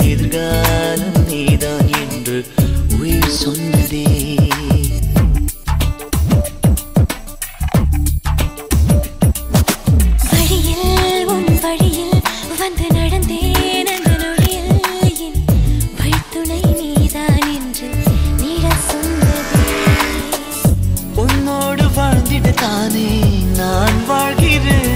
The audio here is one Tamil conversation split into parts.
எதிர்காலம் நீதான் என்று உயிர் சொன்னதே. வழியில் உன் வழியில் வந்து நடந்தேன் அந்த நொடியில் என் வழித்துணை நீதான் என்று நீட சொன்னதே. உன்னோடு வாழ்ந்திட தானே நான் வாழ்கிறேன்.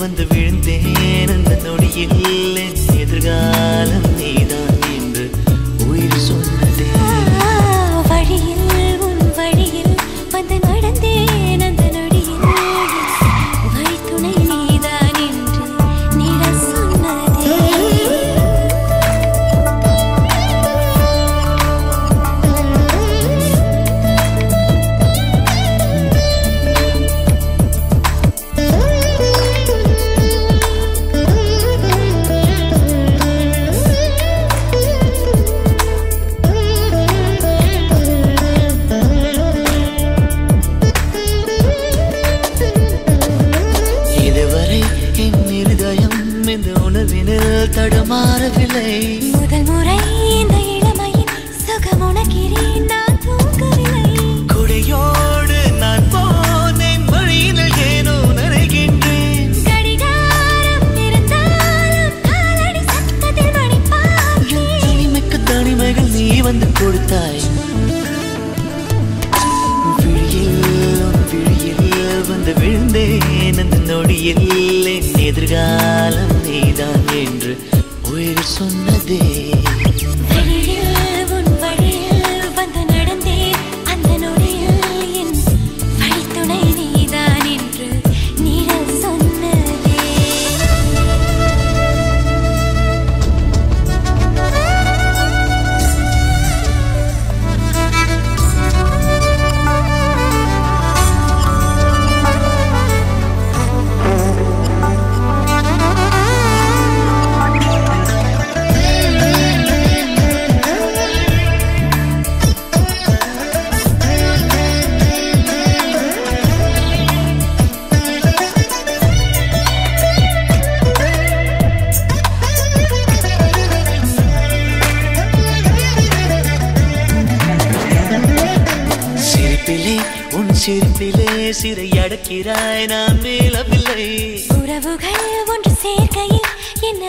வந்து விழுந்தேன் அந்த நொடியில் எதிர்காலம் நீதான் என்று உயிர் சொன்னதே. வழியில் உன் வழியில் வந்து நடந்தேன் அந்த நொடியில் வழித்துணை நீதான் என்று நீட சொன்னதே. தடமாறவில்லை. முதல் முறை இந்த இளமையின் சுகம் உணக்கிறேன் நான் தூங்கவில்லை. கொடையோடு நான் போனேன் வழியில் ஏனோ நனைகின்றேன். கடிகாரம் இருந்தாலும் காலடி சத்தத்தில் மணிப்பார்த்தேன். தனிமைக்கு தனிமைகள் நீ வந்து கொடுத்தாய். விழியில் வந்து விழுந்தேன் அந்த நொடியில் என் எதிர்காலம் நீதான் என்று உயிர் சொன்னதே. வழியில் உன் வழியில் வந்து நடந்தேன் அந்த நொடியில் என் வழித்துணை நீதான் என்று நீட சொன்னதே. உன் சிரிப்பிலே சிறை அடக்கிறாய் நான் மேலவில்லை. உறவுகள் ஒன்று சேர்க்கையில் என்ன